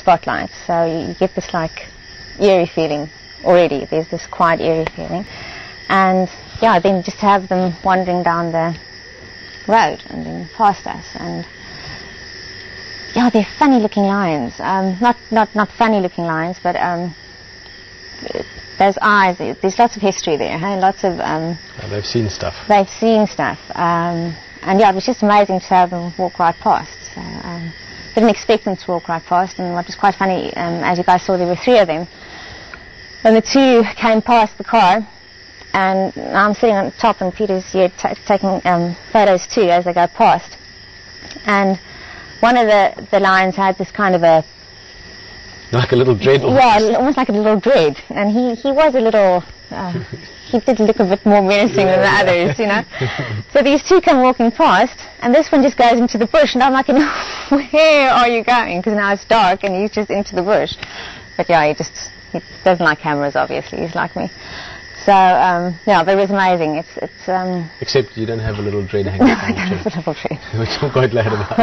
spotlights, so you get this like eerie feeling already. There's this quiet eerie feeling, and yeah, then just to have them wandering down the road and then past us, and yeah, they're funny looking lions. Not funny looking lions, but those eyes. There's lots of history there, huh? Lots of they've seen stuff. They've seen stuff, and yeah, it was just amazing to have them walk right past. So, didn't expect them to walk right past, and what was quite funny, as you guys saw, there were 3 of them, and the 2 came past the car, and I'm sitting on top, and Peter's here taking photos too as they go past, and one of the lions had this kind of a like a little dread. Yeah, almost like a little dread, and he was a little. He did look a bit more menacing than the others, you know. So these 2 come walking past, and this one just goes into the bush, and I'm like, where are you going? Because now it's dark, and he's just into the bush. But yeah, he doesn't like cameras, obviously. He's like me. So yeah, but it was amazing. It's except you don't have a little dread hanging. No, I don't have a little dread. Which I'm quite glad about.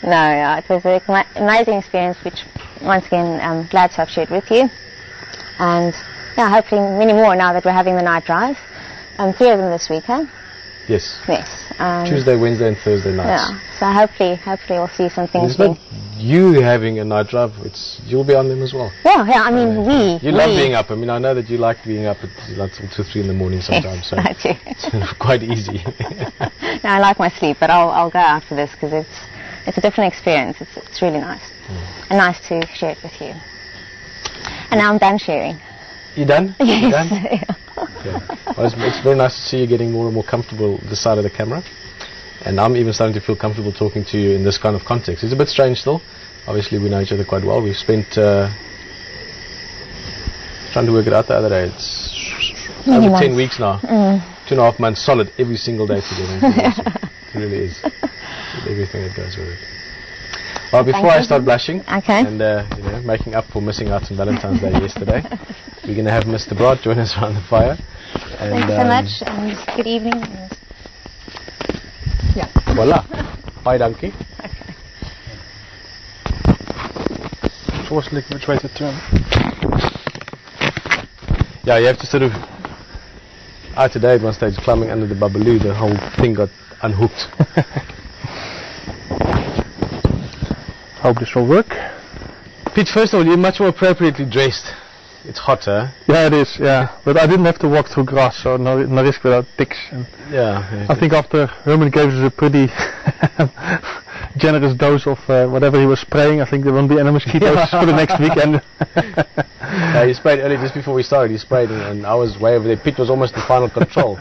No, yeah, it was an amazing experience, which once again I'm glad to have shared with you, and. Yeah, hopefully many more now that we're having the night drives. 3 of them this week, huh? Yes. Yes. Tuesday, Wednesday, and Thursday nights. Yeah. So hopefully we'll see something. It's not you having a night drive. You'll be on them as well. Yeah. I mean, You love being up. I mean, I know that you like being up at like 2 or 3 in the morning sometimes. Yes, so I do. It's quite easy. No, I like my sleep, but I'll go out for this because it's a different experience. It's really nice, and nice to share it with you. And now I'm done sharing. You done? Yes. You done? Yeah. Okay. Well, it's very nice to see you getting more and more comfortable this side of the camera, and I'm even starting to feel comfortable talking to you in this kind of context. It's a bit strange still. Obviously, we know each other quite well. We've spent trying to work it out the other day. It's over 10 weeks now. 2.5 months solid, every single day together. It really is. With everything that goes with it. Well, before I start blushing and making up for missing out on Valentine's Day yesterday, we're going to have Mr. Brod join us around the fire. And thanks so much, and good evening. Yeah. Voila. Bye, donkey. Okay. Fortunately, which way to turn? Yeah, you have to sort of... today at one stage, climbing under the babaloo, the whole thing got unhooked. Hope this will work. Pete, first of all, you're much more appropriately dressed. It's hotter. Yeah, it is, yeah. But I didn't have to walk through grass, so no risk without ticks. And yeah. I think after Herman gave us a pretty generous dose of whatever he was spraying, I think there won't be any mosquitoes for the next weekend. He sprayed early just before we started. He sprayed, and I was way over there. Pete was almost in final control.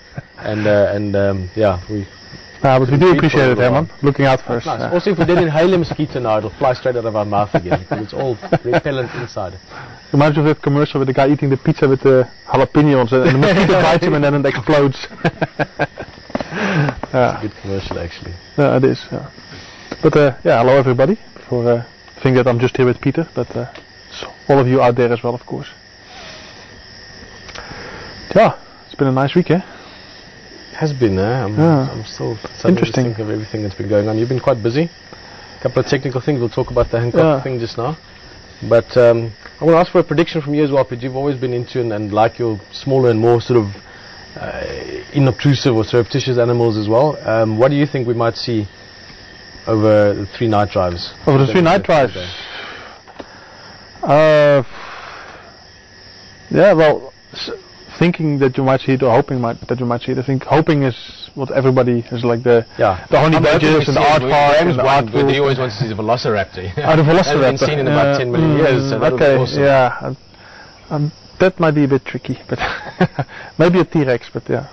But we do appreciate it, Herman. Looking out for us. Nice. Also, if we did inhale a mosquito now, it'll fly straight out of our mouth again, because it's all repellent inside. Reminds me of that commercial with the guy eating the pizza with the jalapenos, and the mosquito bites him and then it explodes. It's a good commercial, actually. Yeah, it is. Yeah. But hello everybody. For think that I'm just here with Peter, but all of you out there as well, of course. Yeah, it's been a nice week, eh? Has been, I'm still interesting. Think of everything that's been going on. You've been quite busy. A couple of technical things. We'll talk about the Hancock thing just now. But I want to ask for a prediction from you as well, because you've always been into and like your smaller and more sort of inobtrusive or surreptitious animals as well. What do you think we might see over the 3 night drives? Over the 3 night drives? Thinking that you might see it or hoping that you might see it. I think hoping is what everybody is like the honey badgers and the art park and the art pool. He always wants to see the velociraptor. The velociraptor. Hasn't been seen in about 10 million years, so that would be awesome. Yeah. That might be a bit tricky, but maybe a T-Rex, but yeah.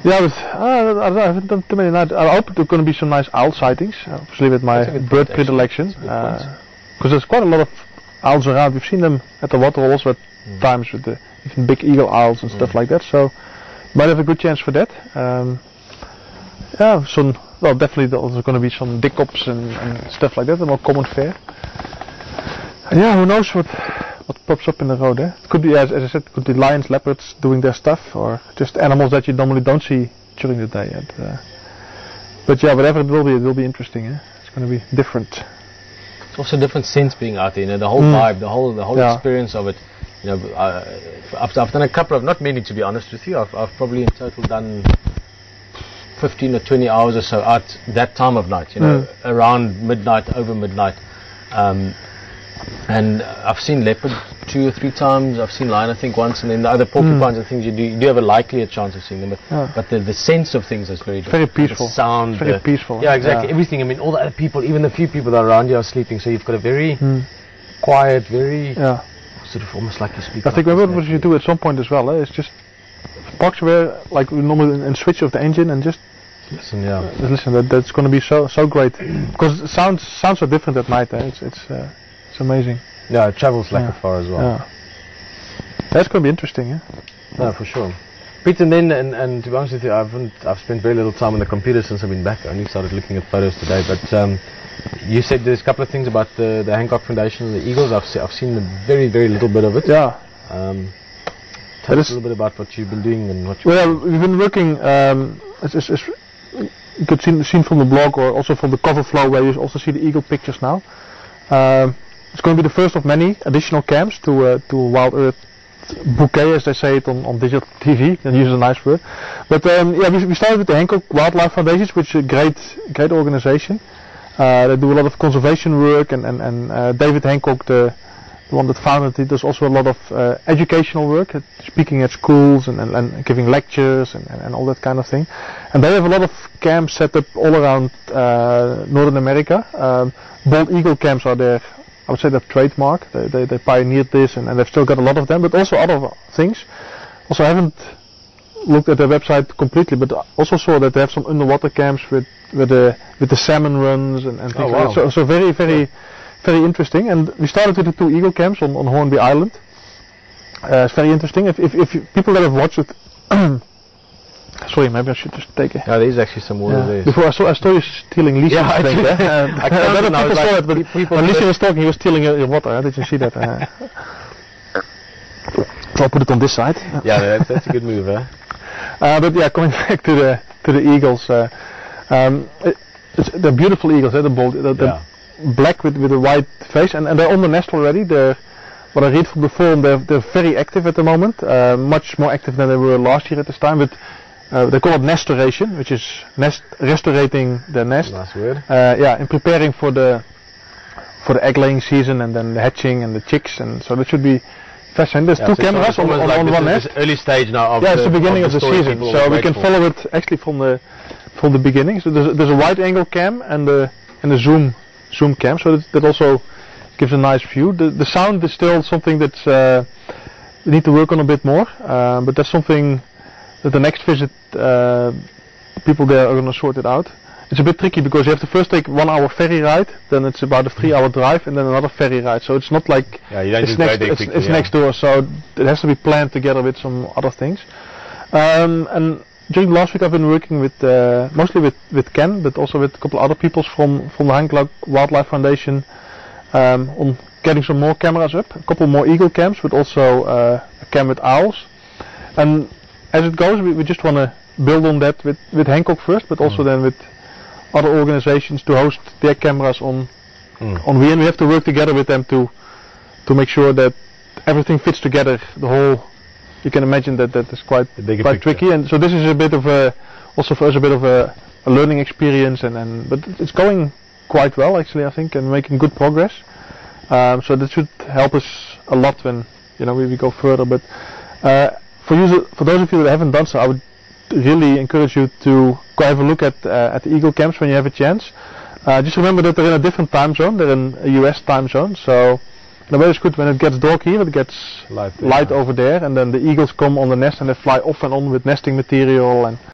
I haven't done too many nights. I hope there's going to be some nice owl sightings, obviously with my bird predilection, because there's quite a lot of owls around. We've seen them at the waterholes at times with the even big eagle owls and stuff like that, so might have a good chance for that. Definitely there's going to be some dickops and stuff like that, the more common fare. And who knows what pops up in the road, eh? It could be, as I said, it could be lions, leopards doing their stuff, or just animals that you normally don't see during the day. But whatever it will be interesting, eh? It's going to be different. It's also a different sense being out there. The whole vibe, the whole experience of it. I've done a couple of, not many to be honest with you. I've probably in total done 15 or 20 hours or so out that time of night. Around midnight, over midnight. And I've seen leopard 2 or 3 times. I've seen lion, I think, once, and then the other porcupines and things. You do have a likelier chance of seeing them, but the sense of things is very different. Very peaceful. The sound, very peaceful. Yeah, exactly. Everything. I mean, all the other people, even the few people that are around you are sleeping. So you've got a very quiet, very sort of almost like you speak. I think what you do at some point as well is just box where like we normally and switch off the engine and just listen. Listen. That's going to be so great because it sounds so different at night. It's amazing. Yeah, it travels like afar as well. Yeah. That's going to be interesting, yeah? No, for sure. Peter, and to be honest with you, I've spent very little time on the computer since I've been back. I only started looking at photos today, but you said there's a couple of things about the Hancock Foundation and the Eagles. I've seen a very, very little bit of it. Yeah. Tell us a little bit about what you've been doing and what we've been working, you could see from the blog or also from the cover flow where you also see the eagle pictures now. It's going to be the first of many additional camps to Wild Earth bouquet, as they say it on digital TV, and use a nice word. But we started with the Hancock Wildlife Foundation, which is a great organization. They do a lot of conservation work, and David Hancock, the one that founded it, does also a lot of educational work, speaking at schools and giving lectures and all that kind of thing. And they have a lot of camps set up all around Northern America. Bald eagle camps are their, I would say, their trademark. They pioneered this, and they've still got a lot of them, but also other things. Also, I haven't looked at their website completely, but also saw that they have some underwater camps with the salmon runs and things like that. So very, very, very interesting. And we started with the 2 eagle camps on Hornby Island. It's very interesting. If people that have watched it. Sorry, maybe I should just take it. Yeah, there is actually some water there. Before I saw you stealing Lisa's drink. I can't people saw it, but when Lisa was talking, he was stealing your water. Did you see that? So I'll put it on this side. Yeah, that's a good move, huh? But yeah, coming back to the eagles, they're beautiful eagles. They're black with a white face, and they're on the nest already. What I read from the forum, they're very active at the moment, much more active than they were last year at this time. But they call it nestoration, which is restorating the nest. Nice word. In preparing for the egg laying season and then the hatching and the chicks, and so that should be fascinating. There's 2 cameras on one nest. Early stage now. It's the beginning of the season, so we can follow it actually from the beginning. So there's a wide angle cam and a zoom cam, so that also gives a nice view. The sound is still something that we need to work on a bit more, but that's something that the next visit people there are going to sort it out. It's a bit tricky because you have to first take 1 hour ferry ride, then it's about a 3-hour drive, and then another ferry ride. So it's not like it's next door. So it has to be planned together with some other things. And during the last week, I've been working with mostly with Ken, but also with a couple of other people from the Hancock Wildlife Foundation on getting some more cameras up, a couple more eagle camps, but also a cam with owls. And as it goes, we just want to build on that with Hancock first, but also then with other organizations to host their cameras on we, and we have to work together with them to make sure that everything fits together. The whole, you can imagine that is quite tricky, and so this is a bit of also for us a bit of a learning experience, but it's going quite well actually, I think, and making good progress. So that should help us a lot when we go further. But for those of you that haven't done so, I would really encourage you to go have a look at the eagle camps when you have a chance. Just remember that they're in a different time zone. They're in a US time zone, so the weather is good when it gets dark here. It gets light over there, and then the eagles come on the nest and they fly off and on with nesting material and